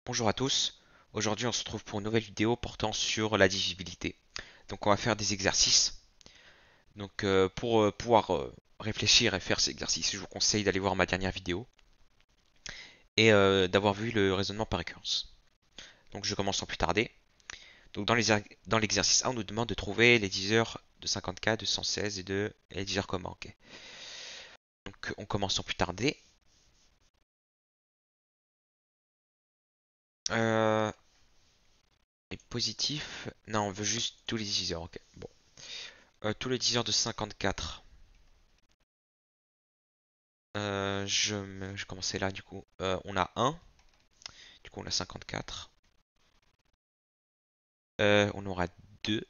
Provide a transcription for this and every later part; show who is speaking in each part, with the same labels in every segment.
Speaker 1: Bonjour à tous, aujourd'hui on se retrouve pour une nouvelle vidéo portant sur la divisibilité. Donc on va faire des exercices. Donc pour pouvoir réfléchir et faire ces exercices, je vous conseille d'aller voir ma dernière vidéo et d'avoir vu le raisonnement par récurrence. Donc je commence sans plus tarder. Donc dans l'exercice 1, on nous demande de trouver les diviseurs de 54, de 116 et les diviseurs communs. Ok. Donc on commence sans plus tarder. Euh, les positifs, non on veut juste tous les diviseurs. Ok. Bon. Tous les diviseurs de 54. Je vais commencer là du coup. On a 1, du coup on a 54. On aura 2,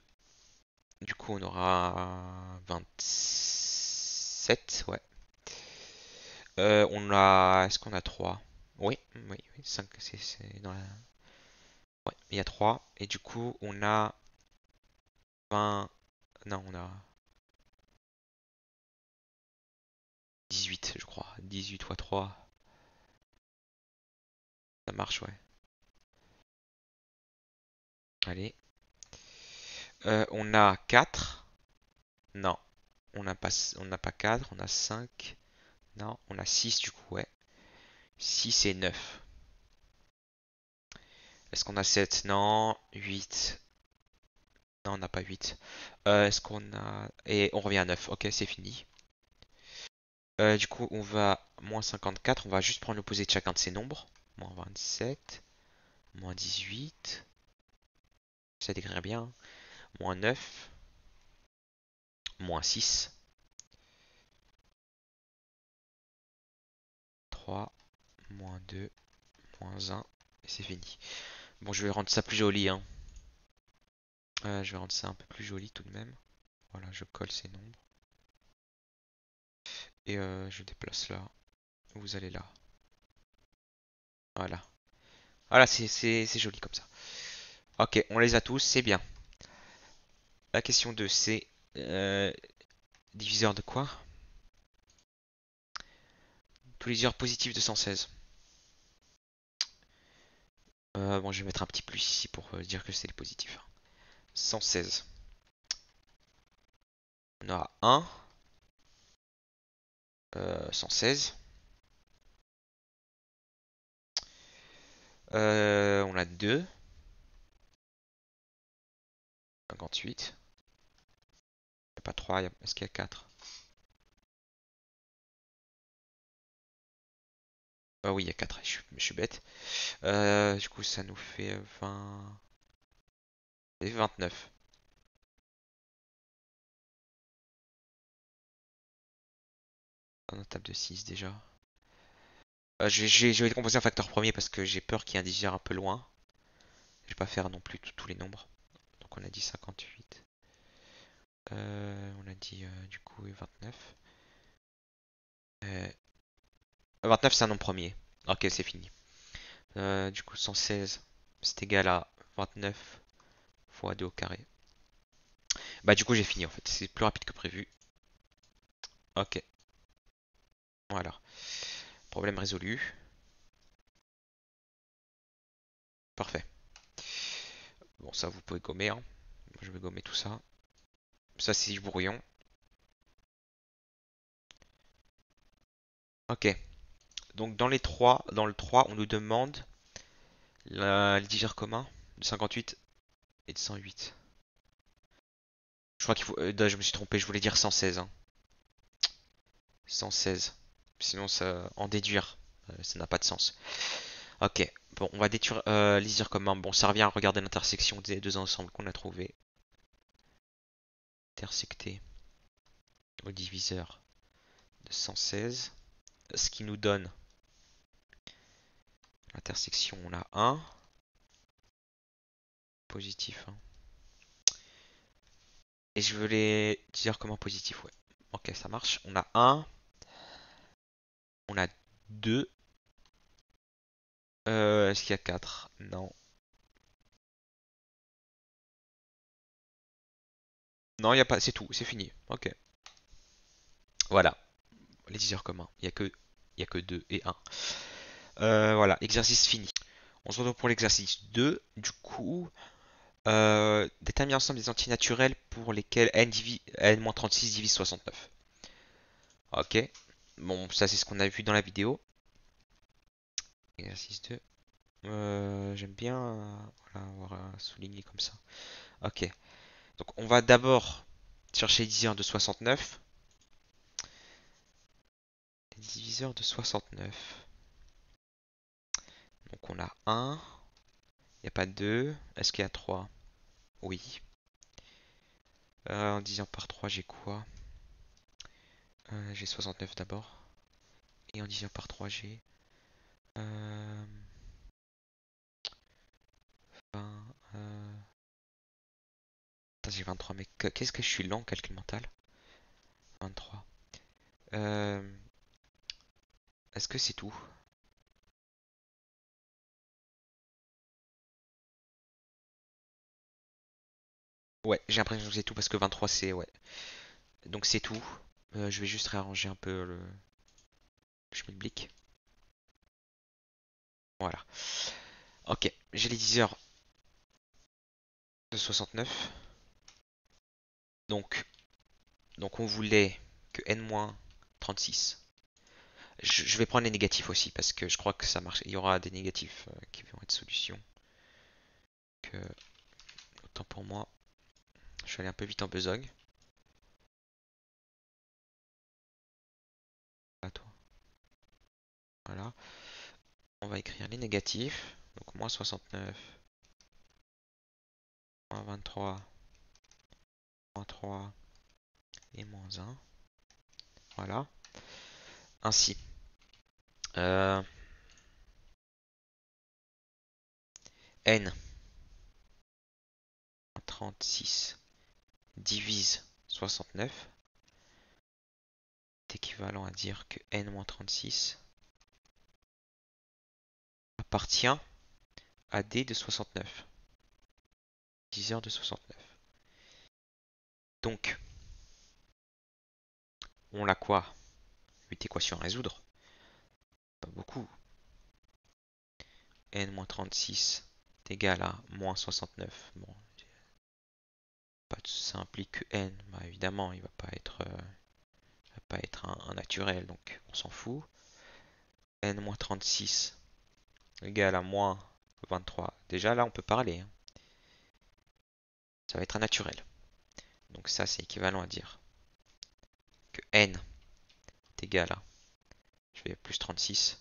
Speaker 1: du coup on aura 27, ouais. On a... Est-ce qu'on a 3? Oui, oui, oui, 5, c'est dans la... Ouais, il y a 3. Et du coup on a 20... Non, on a 18, je crois. 18 fois 3, ça marche, ouais. Allez. On a 4. Non, on n'a pas 4, on a 5. Non, on a 6 du coup, ouais. 6 et 9. Est-ce qu'on a 7? Non. 8. Non, on n'a pas 8. Est-ce qu'on a... Et on revient à 9. Ok, c'est fini. Du coup, on va... Moins 54. On va juste prendre l'opposé de chacun de ces nombres. Moins 27. Moins 18. Ça décrirait bien. Moins 9. Moins 6. 3. Moins 2. Moins 1. Et c'est fini. Bon, je vais rendre ça plus joli, hein. Je vais rendre ça un peu plus joli tout de même. Voilà, je colle ces nombres. Et je déplace là. Vous allez là. Voilà. Voilà, c'est joli comme ça. Ok, on les a tous, c'est bien. La question 2, c'est diviseur de quoi? Tous les diviseurs positifs de 116. Bon, je vais mettre un petit plus ici pour dire que c'est les positifs. 116. On a 1, 116. On a 2, 58. Il n'y a pas 3, est-ce qu'il y a 4? Ah oui, il y a 4, je suis bête. Du coup, ça nous fait 20... et 29. On a table de 6 déjà. Je vais décomposer un facteur premier parce que j'ai peur qu'il y ait un diviseur un peu loin. Je vais pas faire non plus tous les nombres. Donc on a dit 58. On a dit du coup 29. 29 c'est un nombre premier. Ok, c'est fini. Du coup 116 c'est égal à 29 fois 2 au carré. Bah du coup j'ai fini en fait. C'est plus rapide que prévu. Ok, voilà. Problème résolu. Parfait. Bon ça vous pouvez gommer, hein. Je vais gommer tout ça. Ça c'est du brouillon. Ok. Donc dans le 3 on nous demande le diviseur commun de 58 et de 108. Je crois qu'il faut... je me suis trompé, je voulais dire 116, hein. 116. Sinon, ça, en déduire, ça n'a pas de sens. Ok, bon, on va détruire les dire commun. Bon, ça revient à regarder l'intersection des deux ensembles qu'on a trouvé. Intersecté au diviseur de 116. Ce qui nous donne l'intersection, on a 1. Positif, hein. Et je veux les dire comment positif, ouais. Ok, ça marche. On a 1. On a 2. Est-ce qu'il y a 4? Non. Non, il n'y a pas. C'est tout, c'est fini. Ok. Voilà. Les diviseurs communs. Il y a que 2 et 1. Voilà, exercice fini. On se retrouve pour l'exercice 2. Du coup, déterminer l'ensemble des entiers naturels pour lesquels n-36 divise 69. Ok. Bon, ça c'est ce qu'on a vu dans la vidéo. Exercice 2. J'aime bien voilà, avoir souligné comme ça. Ok. Donc on va d'abord chercher les diviseurs de 69. Les diviseurs de 69. Donc on a 1. Il n'y a pas 2. Est-ce qu'il y a 3? Oui. En divisant par 3, j'ai quoi? J'ai 69 d'abord. Et en divisant par 3, j'ai 20. Attends, j'ai 23, mais qu'est-ce que je suis lent en calcul mental? 23. Euh, Est-ce que c'est tout? Ouais, j'ai l'impression que c'est tout parce que 23 c'est... Ouais. Donc c'est tout. Je vais juste réarranger un peu le schmilblick. Voilà. Ok, j'ai les 10 heures de 69. Donc, donc on voulait que n-36. Je vais prendre les négatifs aussi parce que je crois que ça marche. Il y aura des négatifs qui vont être solution. Que, autant pour moi. Je suis allé un peu vite en besogne. À toi. Voilà. On va écrire les négatifs. Donc moins 69, moins 23, moins 3 et moins 1. Voilà. Ainsi. Euh, n 36 divise 69 est équivalent à dire que n-36 appartient à d de 69. 10 heures de 69. Donc, on l'a quoi? 8 équations à résoudre. Pas beaucoup. n-36 est égal à moins 69. Bon, ça implique que n, bah évidemment, il va pas être un naturel, donc on s'en fout. n-36 égale à moins 23. Déjà là, on peut parler, hein. Ça va être un naturel. Donc ça, c'est équivalent à dire que n est égal à, je vais plus 36,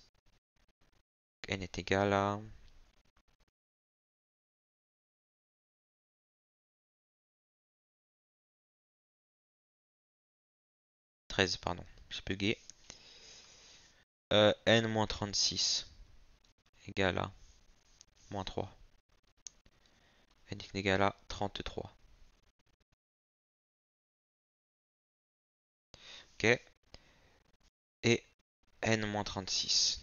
Speaker 1: que n est égal à 13, pardon, j'ai bugué. N-36 égale à moins 3. N est égal à 33. Ok. Et n-36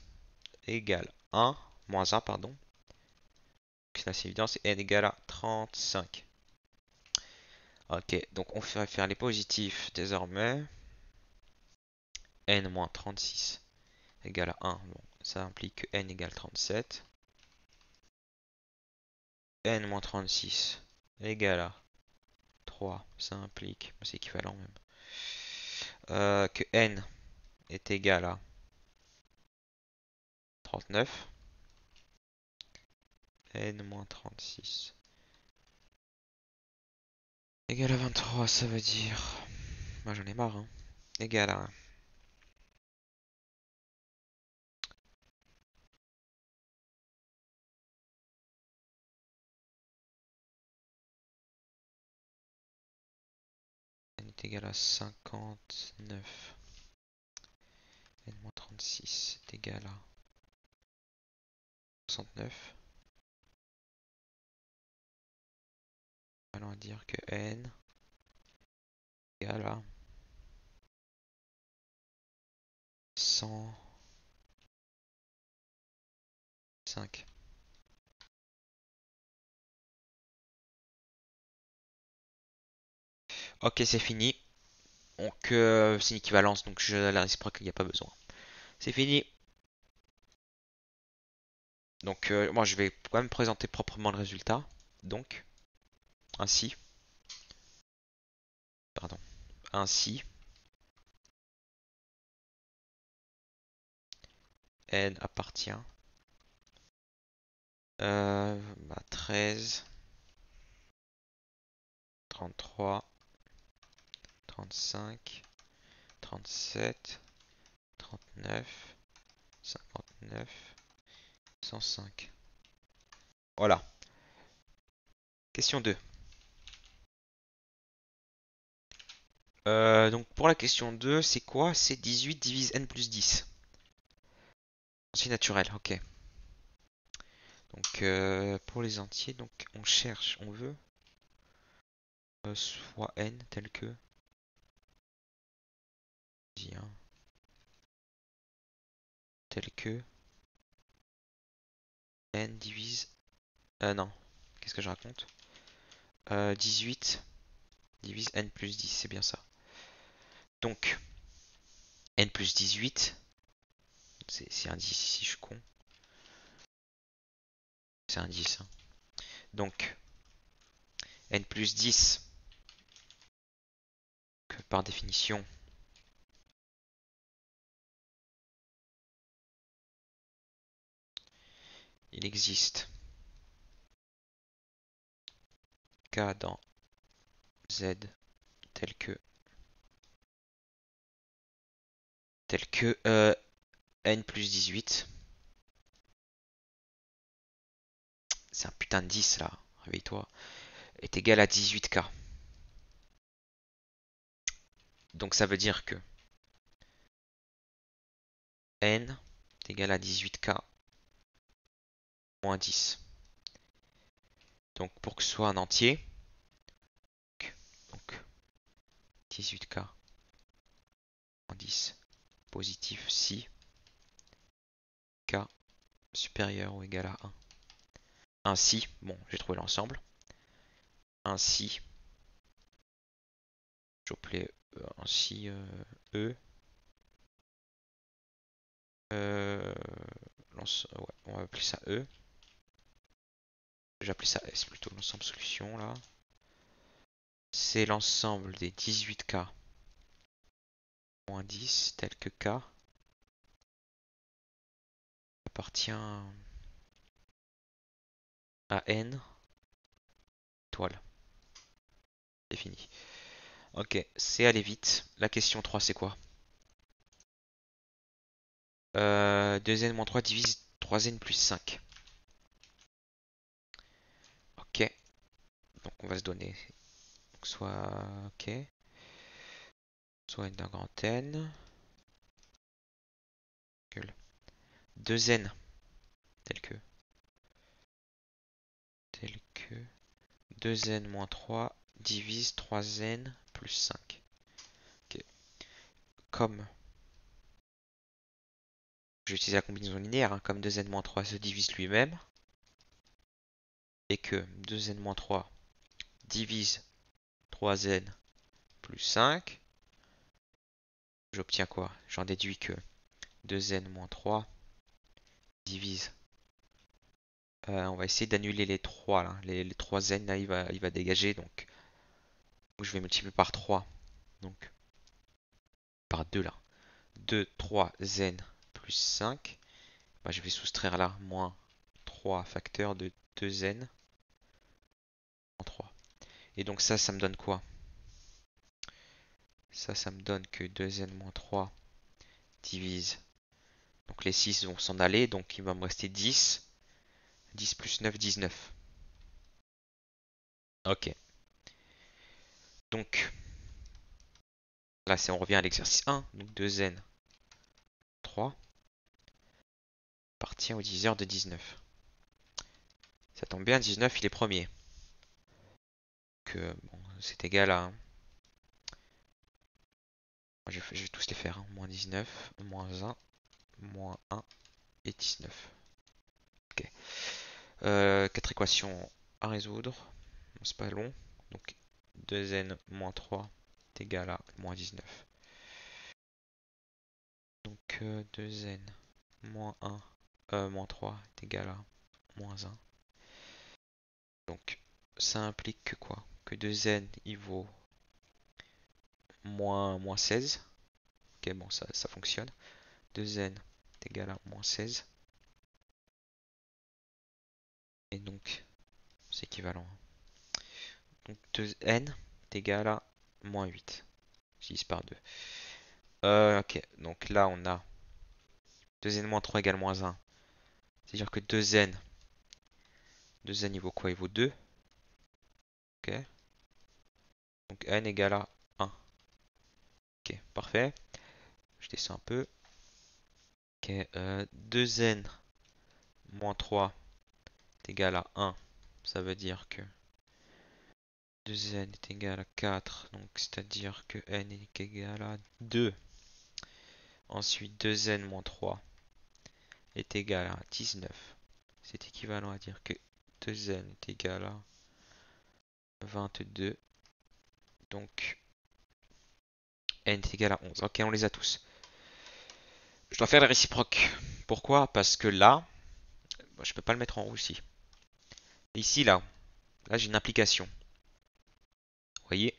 Speaker 1: égale 1, moins 1, pardon. Donc là, c'est évident, c'est n égale à 35. Ok, donc on va faire les positifs désormais. N-36 égale à 1. Bon, ça implique que n égale 37. N-36 égale à 3. Ça implique, c'est équivalent même, que n est égal à 39. N-36 égale à 23, ça veut dire... Moi j'en ai marre, hein. Égal à... N est égal à 59. N-36 est égal à 69. Allons dire que n égale à 105. Ok, c'est fini. Donc c'est une équivalence, donc la réciproque, il n'y a pas besoin. C'est fini. Donc moi je vais quand même présenter proprement le résultat. Donc, ainsi, pardon, ainsi, n appartient à 13, 33, 35, 37, 39, 59, 105. Voilà. Question 2. Donc pour la question 2, c'est quoi? C'est 18 divise n plus 10. Entier naturel, ok. Donc pour les entiers, donc on cherche, on veut soit n tel que dis, hein, tel que n divise non, qu'est-ce que je raconte? 18 divise n plus 10, c'est bien ça. Donc n plus 18, c'est un 10 ici, je suis con. C'est un 10, hein. Donc n plus 10, que par définition, il existe k dans z tel que n plus 18. C'est un putain de 10 là, réveille-toi. Est égal à 18k. Donc ça veut dire que n est égal à 18k moins 10. Donc pour que ce soit un entier, donc 18k moins 10 positif si k supérieur ou égal à 1. Ainsi, bon, j'ai trouvé l'ensemble. Ainsi, je vais appeler ainsi E. Euh, ouais, on va appeler ça E. J'ai appelé ça S plutôt, l'ensemble solution là. C'est l'ensemble des 18k moins 10 tel que k appartient à n étoile. C'est fini. Ok, c'est aller vite. La question 3, c'est quoi? 2n moins 3 divise 3n plus 5. Ok, donc on va se donner. Donc soit, ok, soit n d'un grand n, 2n, tel que 2n moins 3 divise 3n plus 5. Ok, comme je vais utiliser la combinaison linéaire, hein, comme 2n moins 3 se divise lui-même, et que 2n moins 3 divise 3n plus 5, j'obtiens quoi? J'en déduis que 2n moins 3 divise. On va essayer d'annuler les 3 là. Les 3n là, il va dégager. Donc je vais multiplier par 3. Donc par 2 là. 2, 3 n plus 5. Bah, je vais soustraire là moins 3 facteur de 2n en 3. Et donc ça me donne quoi? Ça me donne que 2n moins 3 divise. Donc les 6 vont s'en aller. Donc il va me rester 10. 10 plus 9, 19. Ok. Donc là, on revient à l'exercice 1. Donc 2n 3 appartient au diviseur de 19. Ça tombe bien, 19 il est premier. Que bon, c'est égal à. Je vais tous les faire, hein. Moins 19, moins 1, moins 1 et 19. Ok. 4 équations à résoudre. Bon, c'est pas long. Donc 2n moins 3 est égal à moins 19. Donc 2n moins 1 moins 3 est égal à moins 1. Donc ça implique que quoi? Que 2n il vaut moins 16. Ok, bon, ça fonctionne. 2n est égal à moins 16. Et donc, c'est équivalent. Donc 2n est égal à moins 8. 6 par 2. Ok, donc là on a 2n moins 3 égale moins 1. C'est-à-dire que 2n il vaut quoi? Il vaut 2. Ok, donc n égale à 1. Ok, parfait. Je descends un peu. Ok, 2n moins 3 est égal à 1. Ça veut dire que 2n est égal à 4. Donc c'est-à-dire que n est égal à 2. Ensuite 2n moins 3 est égal à 19. C'est équivalent à dire que 2n est égal à 22. Donc n est égal à 11. Ok, on les a tous. Je dois faire la réciproque. Pourquoi? Parce que là, bon, je peux pas le mettre en rouge ici. Ici, là j'ai une implication. Vous voyez?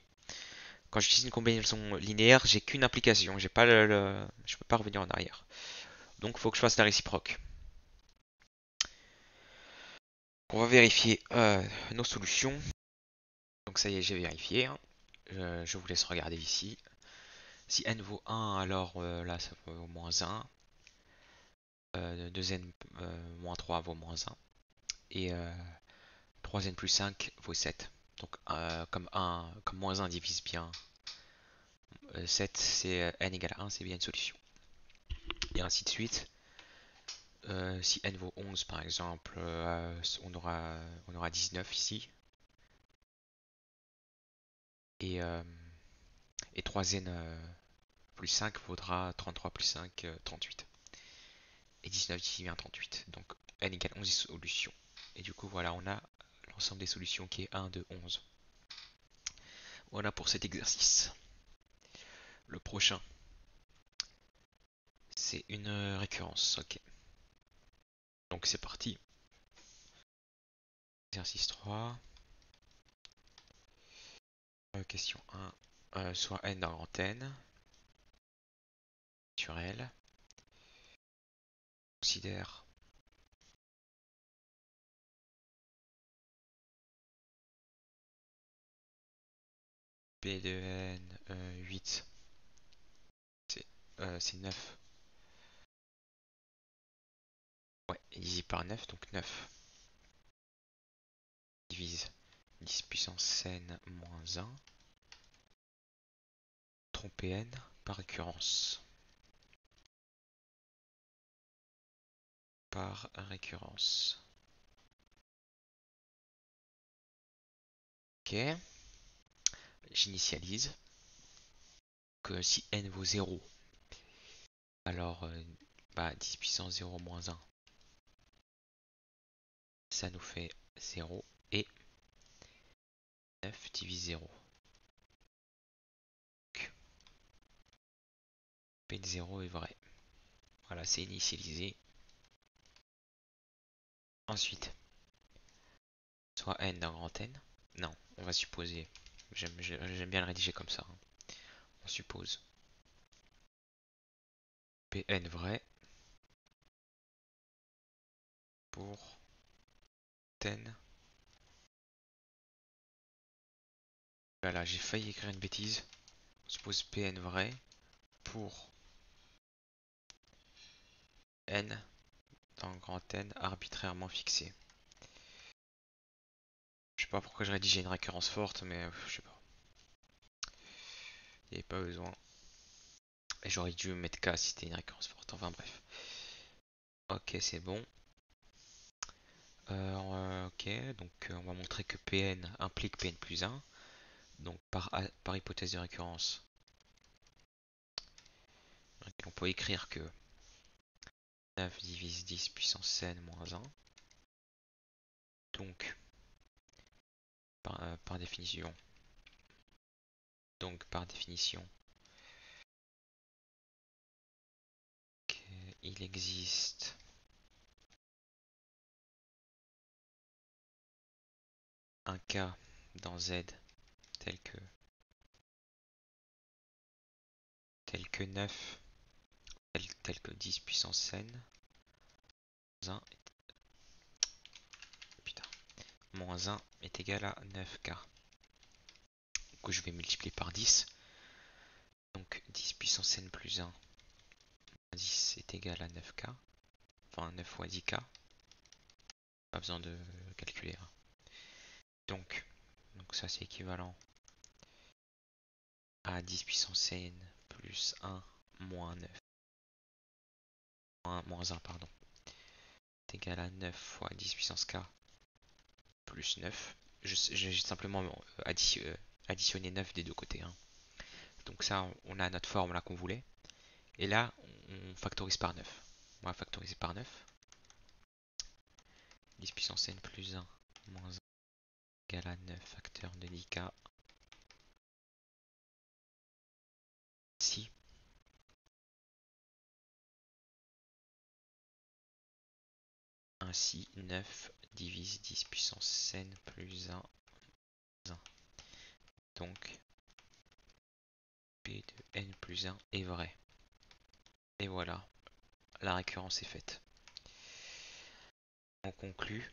Speaker 1: Quand j'utilise une combinaison linéaire, j'ai qu'une implication. J'ai pas je peux pas revenir en arrière. Donc il faut que je fasse la réciproque. On va vérifier nos solutions. Donc ça y est, j'ai vérifié, hein. Je vous laisse regarder ici. Si n vaut 1, alors là ça vaut moins 1. 2n moins 3 vaut moins 1. Et 3n plus 5 vaut 7. Donc comme moins 1 divise bien 7, c'est n égale à 1, c'est bien une solution. Et ainsi de suite. Si n vaut 11 par exemple, on aura 19 ici. Et, euh, et 3n plus 5 vaudra 33 plus 5, 38. Et 19 ici vient 38. Donc n égale 11 solutions. Et du coup voilà, on a l'ensemble des solutions qui est 1, 2, 11. Voilà pour cet exercice. Le prochain, c'est une récurrence. Ok. Donc c'est parti. Exercice 3. Question 1. Soit n dans grand N. Naturel. Considère P de n 8. C'est 9. Ouais, divise par 9, donc 9. Divise 10 puissance n moins 1. Tromper n par récurrence. Par récurrence. Ok. J'initialise. Que si n vaut 0, alors 10 puissance 0 moins 1, ça nous fait 0. Et 9 divise 0. Donc, P de 0 est vrai. Voilà, c'est initialisé. Ensuite, soit n d'un grand N. Non, on va supposer. J'aime bien le rédiger comme ça, hein. On suppose Pn vrai pour n. Voilà, j'ai failli écrire une bêtise. On suppose Pn vrai pour n dans grand N arbitrairement fixé. Je sais pas pourquoi je rédigeais une récurrence forte, mais je sais pas. Il n'y avait pas besoin. Et j'aurais dû mettre K si c'était une récurrence forte. Enfin bref. Ok, c'est bon. Ok, donc on va montrer que Pn implique Pn plus 1. Donc par hypothèse de récurrence, on peut écrire que 9 divise 10 puissance n moins 1. Donc, par définition, il existe un k dans z tel que 9 tel que 10 puissance n, 1, putain, moins 1 est égal à 9k. Donc je vais multiplier par 10. Donc 10 puissance n plus 1 moins 10 est égal à 9k. Enfin 9 fois 10k. Pas besoin de calculer, hein. Donc ça c'est équivalent à 10 puissance n plus 1 moins 9. Moins 1, pardon. C'est égal à 9 fois 10 puissance k plus 9. J'ai simplement additionné 9 des deux côtés, hein. Donc ça, on a notre forme là qu'on voulait. Et là, on factorise par 9. On va factoriser par 9. 10 puissance n plus 1 moins 1 égale à 9 facteur de 10k. Si. Ainsi, 9 divise 10 puissance n plus 1. Donc, P de n plus 1 est vrai. Et voilà, la récurrence est faite. On conclut.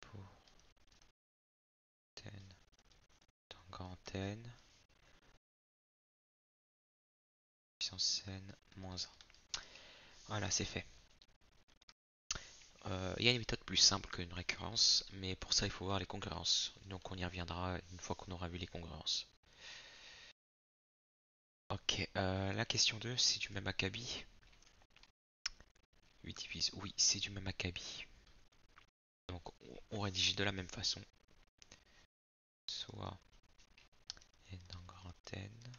Speaker 1: Pour n dans grand n, puissance n moins 1. Voilà, c'est fait. Il y a une méthode plus simple qu'une récurrence, mais pour ça il faut voir les congruences. Donc on y reviendra une fois qu'on aura vu les congruences. Ok, la question 2, c'est du même acabit. 8 divise, oui, c'est du même acabit. Donc on rédige de la même façon. Soit n dans grand N,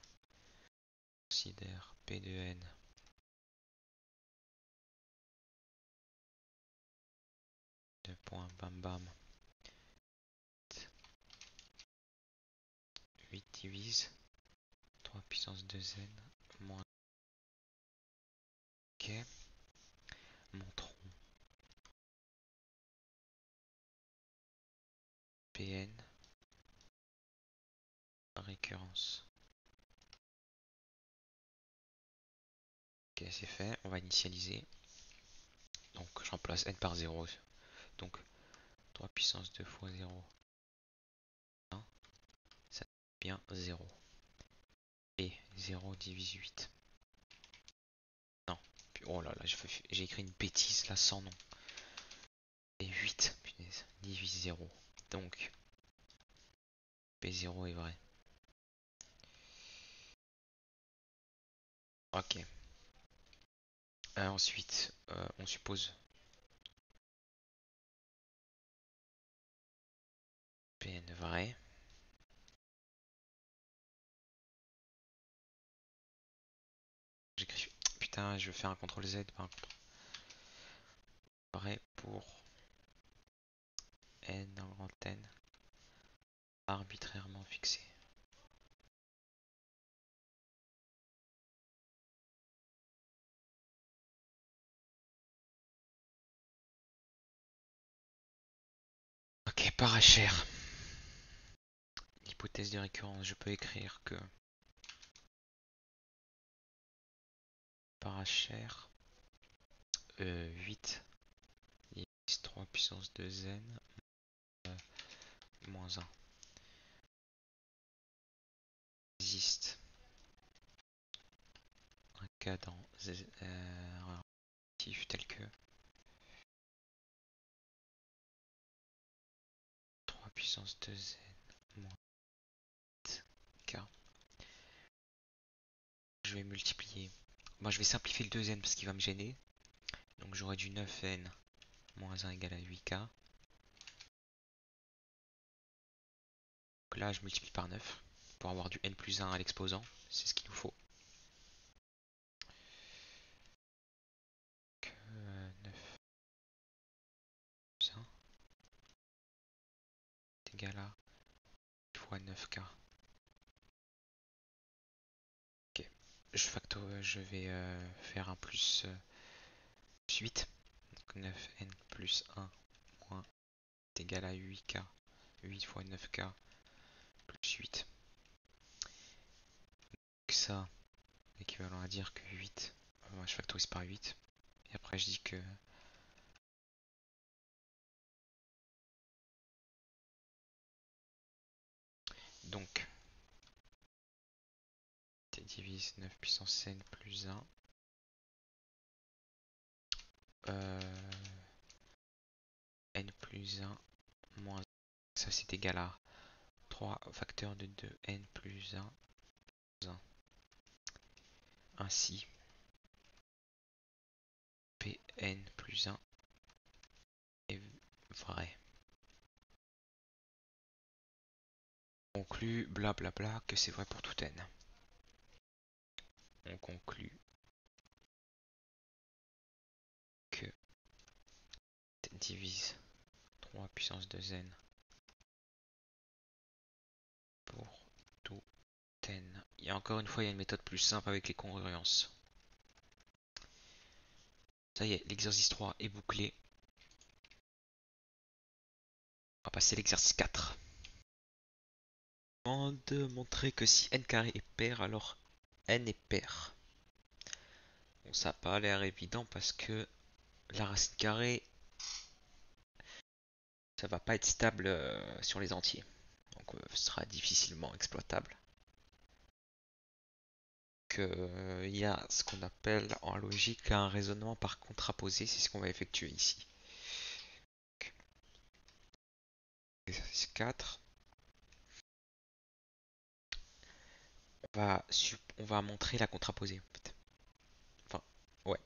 Speaker 1: considère P de n de point bam bam 8 divise 3 puissance 2n moins. Ok, montrons Pn récurrence. Ok, c'est fait, on va initialiser. Donc je remplace n par 0. Donc 3 puissance 2 fois 0. 1, ça devient 0. Et 0 divise 8. Non, oh là là, j'ai écrit une bêtise là sans nom. Et 8, punaise, divise 0. Donc P0 est vrai. Ok. Ensuite, on suppose Pn vrai. J'écris. Putain, je vais faire un CTRL Z, pas un CTRL. Vrai pour n en grand N arbitrairement fixé. Ok, parachère. Hypothèse de récurrence, je peux écrire que parachère 8 x 3 puissance 2n moins 1 existe un cas dans relatif tel que 3 puissance 2n moins 8k. Je vais multiplier. Moi je vais simplifier le 2n parce qu'il va me gêner. Donc j'aurai du 9n moins 1 égale à 8k. Donc là je multiplie par 9 pour avoir du n plus 1 à l'exposant. C'est ce qu'il nous faut. 9 plus 1 est égal à 8 fois 9k. Ok. je vais faire un plus 8. Donc 9n plus 1 moins est égal à 8k. 8 fois 9k plus 8. Donc ça, équivalent à dire que 8, je factorise par 8. Et après je dis que donc t divise 9 puissance n plus 1 n plus 1 moins 1. Ça c'est égal à 3 facteurs de 2n plus 1 plus 1. Ainsi Pn plus 1 est vrai. On conclut blablabla que c'est vrai pour tout n. On conclut que t divise 3 puissance 2n pour tout n. Et encore une fois, il y a une méthode plus simple avec les congruences. Ça y est, l'exercice 3 est bouclé. On va passer à l'exercice 4. On demande de montrer que si n carré est pair, alors n est pair. Bon, ça n'a pas l'air évident parce que la racine carrée, ça va pas être stable sur les entiers. Donc ce sera difficilement exploitable. Il y a ce qu'on appelle en logique un raisonnement par contraposé, c'est ce qu'on va effectuer ici. Exercice 4. On va montrer la contraposée. En fait. Enfin, ouais.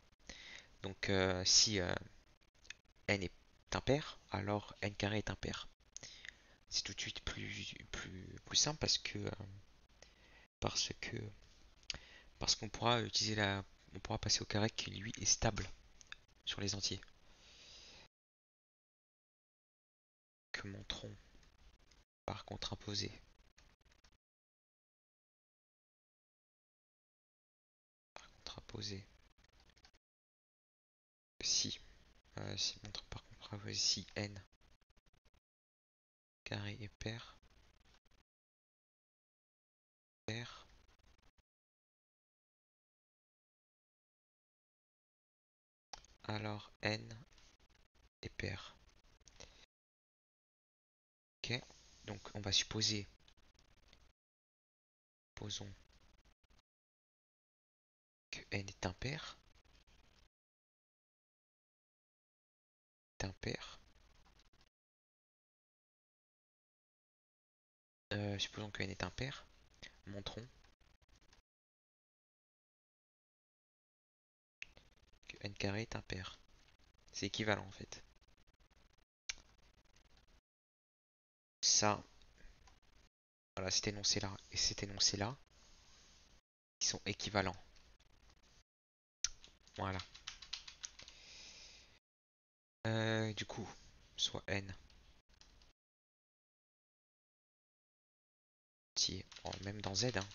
Speaker 1: Donc si n est impair, alors n carré est impair. C'est tout de suite plus simple parce que parce qu'on pourra utiliser on pourra passer au carré qui lui est stable sur les entiers. Que montrons par contraposé. Contraposé. Si montre par contraposé si n carré est pair, alors n est pair. Ok, donc on va supposer, posons que n est impair. Supposons que n est impair. Montrons que n carré est impair. C'est équivalent en fait. Ça, voilà, cet énoncé-là et cet énoncé-là, ils sont équivalents. Voilà. Du coup, soit n entier, même dans Z, hein,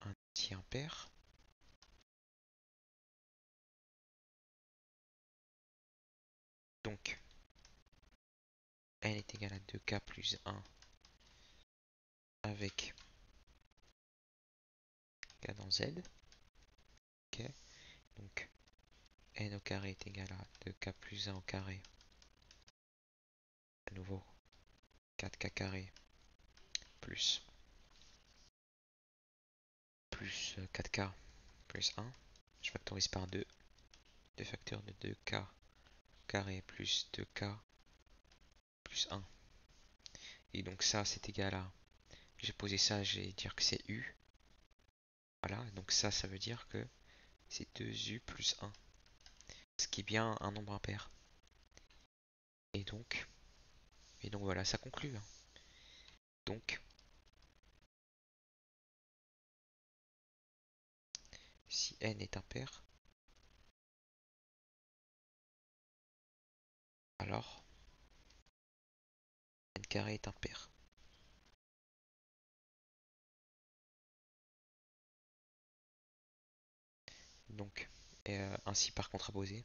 Speaker 1: un entier impair. Donc, n est égal à 2k plus 1 avec k dans Z. Ok. Donc, n au carré est égal à 2k plus 1 au carré. À nouveau, 4k carré plus 4k plus 1. Je factorise par 2. 2 facteurs de 2k carré plus 2k plus 1. Et donc ça, c'est égal à... J'ai posé ça, je vais dire que c'est u. Voilà, donc ça veut dire que c'est 2u plus 1. Ce qui est bien un nombre impair. Et donc, voilà, ça conclut. Donc, si n est impair, alors n carré est impair. Donc, ainsi par contraposé.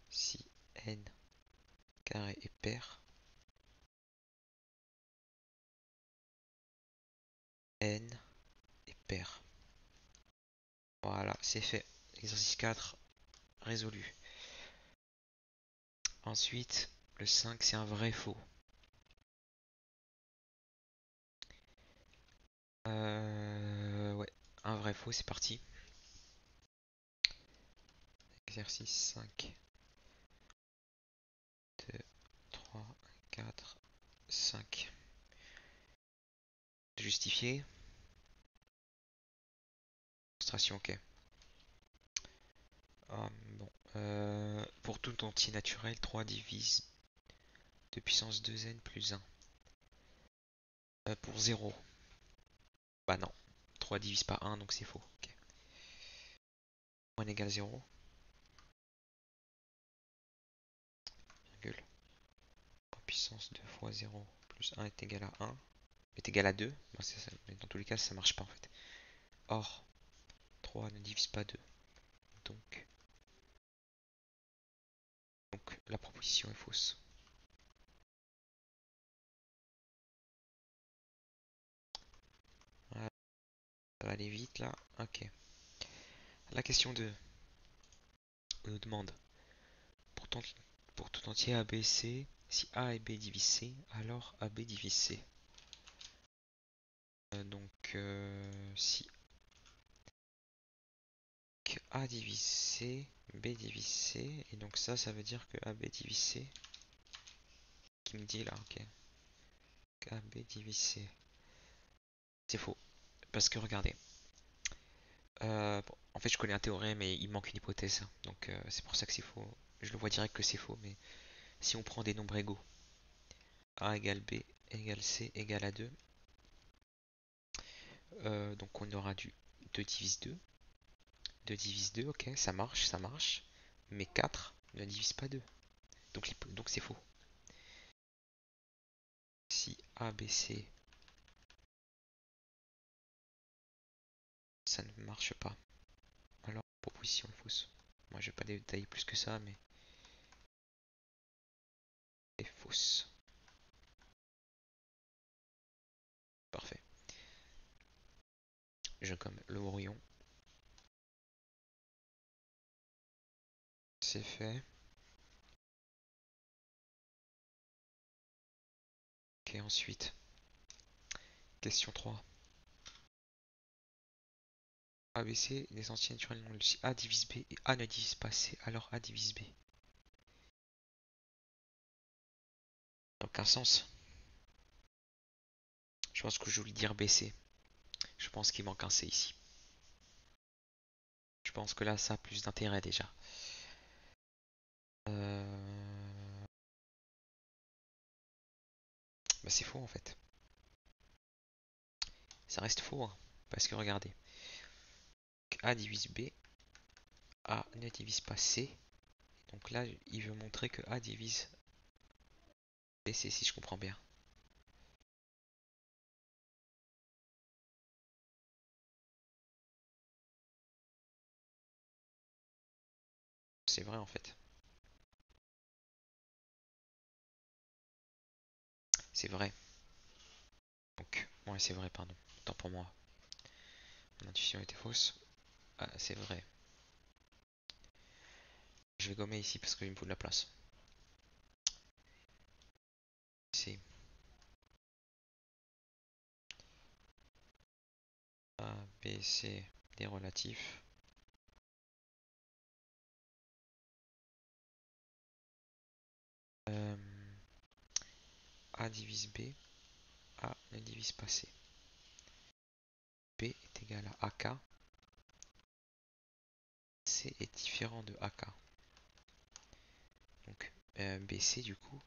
Speaker 1: Si n carré est pair, n est pair. Voilà, c'est fait. Exercice 4 résolu. Ensuite, le 5, c'est un vrai faux. Ouais, un vrai faux, c'est parti. Exercice 5, 2, 3, 4, 5. Justifié. Illustration, ok. Bon. Pour tout entier naturel, 3 divise 2 puissance 2n plus 1. Pour 0. Bah non. 3 divise par 1, donc c'est faux. Ok. 1 égale 0. Virgule. 3 puissance 2 fois 0 plus 1 est égal à 1. Est égal à 2. Bah, mais dans tous les cas, ça marche pas en fait. Or, 3 ne divise pas 2. Donc la proposition est fausse. Voilà, ça va aller vite là. Ok. La question 2. On nous demande pour, pour tout entier A, B, C, si A et B divisent C, alors AB divise C. Si A divise C, B divise C, et donc ça veut dire que AB divise C. Qui me dit là, ok. AB divise C. C'est faux. Parce que regardez. Bon, en fait, je connais un théorème et il manque une hypothèse. Donc c'est pour ça que c'est faux. Je le vois direct que c'est faux, mais si on prend des nombres égaux, A égale B égale C égale à 2, donc on aura du 2 divise 2. 2 divise 2, ok, ça marche, ça marche. Mais 4 ne divise pas 2. Donc c'est faux. Si A, B, C, ça ne marche pas, alors proposition est fausse. Moi je vais pas détailler plus que ça, mais c'est fausse. Parfait. Je gomme le brouillon. C'est fait. Ok, ensuite. Question 3. ABC des entiers naturels non nuls. Si A divise B et A ne divise pas C, alors A divise B. Aucun sens. Je pense que je voulais dire BC. Je pense qu'il manque un C ici. Je pense que là, ça a plus d'intérêt déjà. Bah c'est faux en fait. Ça reste faux, hein. Parce que regardez. A divise B, A ne divise pas C. Donc là, il veut montrer que A divise BC si je comprends bien. C'est vrai en fait. C'est vrai. Donc, ouais, c'est vrai, pardon. Tant pour moi. Mon intuition était fausse. Ah, c'est vrai. Je vais gommer ici parce qu'il me faut de la place. C'est A, B, C, des relatifs. Euh, A divise B, A ne divise pas C. B est égal à AK. C est différent de AK. Donc BC du coup,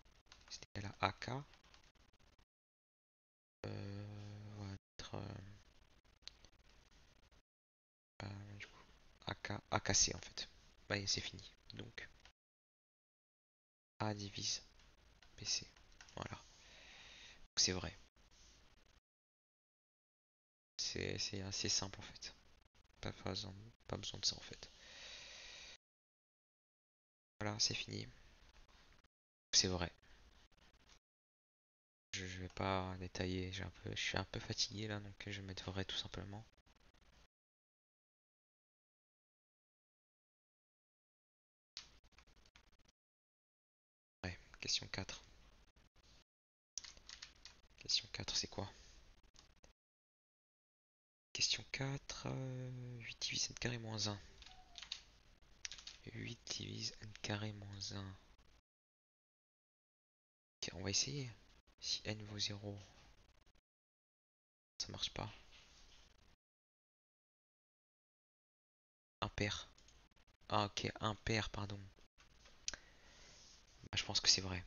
Speaker 1: c'est égal à AK. On va mettre du coup, AKC en fait. Bah c'est fini. Donc A divise BC. Voilà. c'est vrai. C'est assez simple en fait. Pas besoin de ça en fait. Voilà, c'est fini. C'est vrai. Je vais pas détailler. Je suis un peu fatigué là, donc je vais mettre vrai tout simplement. Ouais, question 4. Question 4, c'est quoi? Question 4, 8 divise n carré moins 1. 8 divise n carré moins 1. Ok, on va essayer. Si n vaut 0, ça marche pas. Impair. Ah ok, impair, pardon. Bah, je pense que c'est vrai.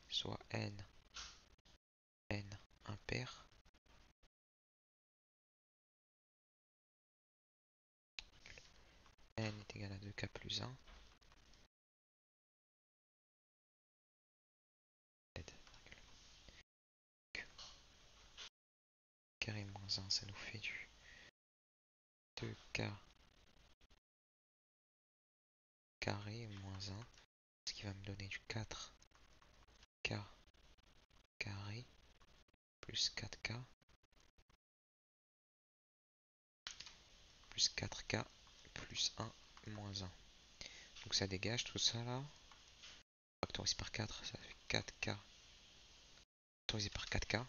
Speaker 1: Soit n impair. N est égal à 2k plus 1. Carré moins 1, ça nous fait du 2k carré moins 1. Ce qui va me donner du 4k carré plus 4k plus 4k plus 1 moins 1. Donc ça dégage tout ça là. Factorisé par 4, ça fait 4k. Factorisé par 4k.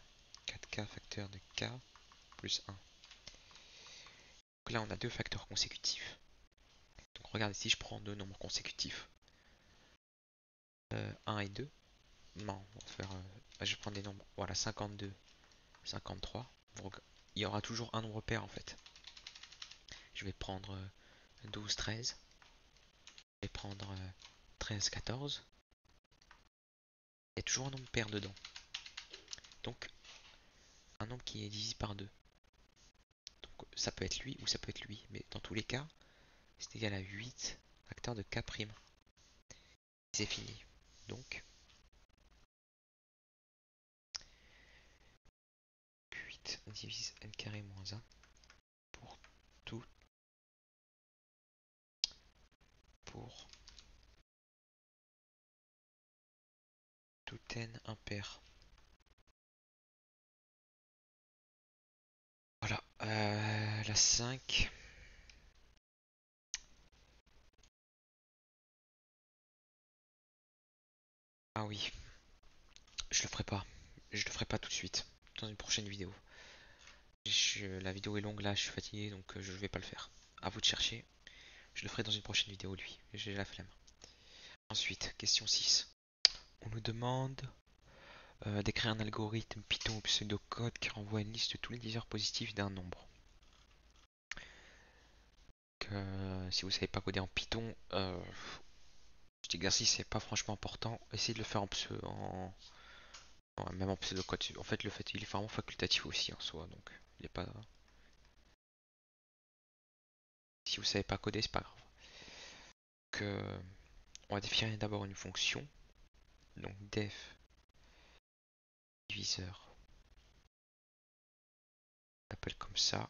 Speaker 1: 4k facteur de k plus 1. Donc là on a deux facteurs consécutifs. Donc regardez, si je prends deux nombres consécutifs, 1 et 2, non, on va faire, je vais prendre des nombres, voilà, 52, 53. Donc, il y aura toujours un nombre pair en fait. Je vais prendre 12, 13. Je vais prendre 13, 14. Il y a toujours un nombre pair dedans. Donc un nombre qui est divisé par 2. Donc ça peut être lui ou ça peut être lui. Mais dans tous les cas, c'est égal à 8 facteur de k'. C'est fini. Donc 8 divise n carré moins 1 pour tout pour tout n impair. Voilà. La 5. Ah oui, je le ferai pas. Je le ferai pas tout de suite. Dans une prochaine vidéo. La vidéo est longue là, je suis fatigué donc je vais pas le faire. À vous de chercher. Je le ferai dans une prochaine vidéo lui. J'ai la flemme. Ensuite, question 6. On nous demande d'écrire un algorithme Python ou pseudocode qui renvoie une liste de tous les diviseurs positifs d'un nombre. Si vous savez pas coder en Python, cet exercice n'est pas franchement important. Essayez de le faire même en pseudocode. En fait, le fait il est vraiment facultatif aussi en soi, donc il est pas. Si vous savez pas coder, c'est pas grave. Donc, on va définir d'abord une fonction. Donc def diviseur. On l'appelle comme ça.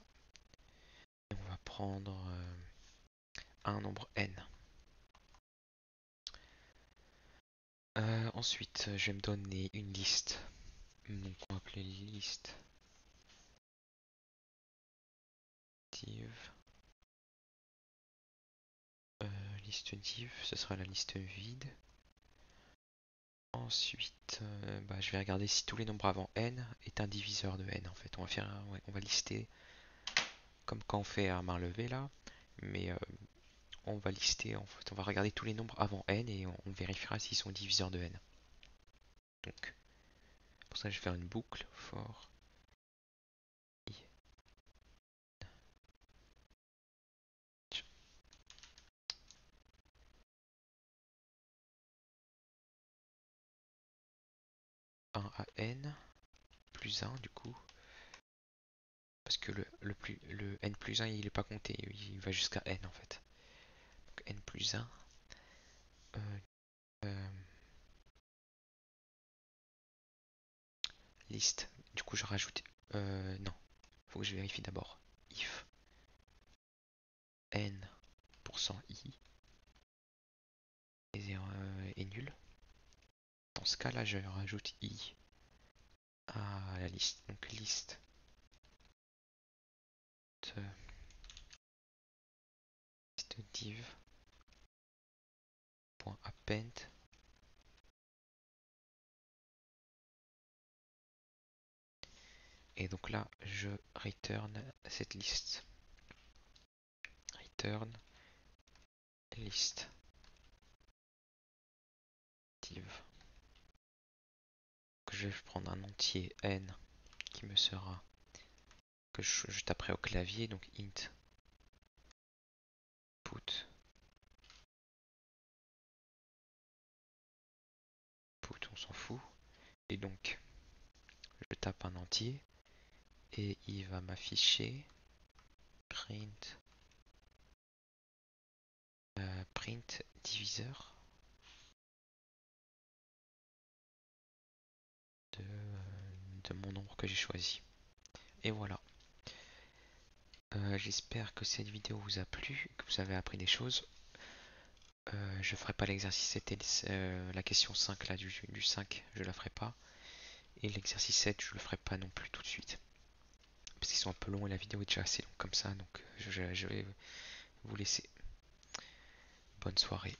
Speaker 1: Et on va prendre un nombre n. Ensuite, je vais me donner une liste. Donc on va appeler liste div. Liste div, ce sera la liste vide. Ensuite, je vais regarder si tous les nombres avant n est un diviseur de n. En fait, on va lister comme quand on fait à main levée là, mais on va lister en fait, on va regarder tous les nombres avant n et on vérifiera s'ils sont diviseurs de n. Donc, pour ça, je vais faire une boucle for i 1 à n plus 1 du coup, parce que le n plus 1 il est pas compté, il va jusqu'à n en fait. Donc n plus 1 euh, list. Du coup, je rajoute. Non, faut que je vérifie d'abord. If n%i est nul. Dans ce cas-là, je rajoute i à la liste. Donc liste de div.append. Et donc là, je return cette liste. Return list div. Je vais prendre un entier n qui me sera que je taperai au clavier, donc int put, on s'en fout. Et donc, je tape un entier et il va m'afficher print print diviseur de mon nombre que j'ai choisi. Et voilà. J'espère que cette vidéo vous a plu, que vous avez appris des choses. Je ferai pas l'exercice 7 et la question 5 là du 5, je la ferai pas. Et l'exercice 7, je le ferai pas non plus tout de suite. Parce qu'ils sont un peu longs et la vidéo est déjà assez longue comme ça, donc je vais vous laisser. Bonne soirée.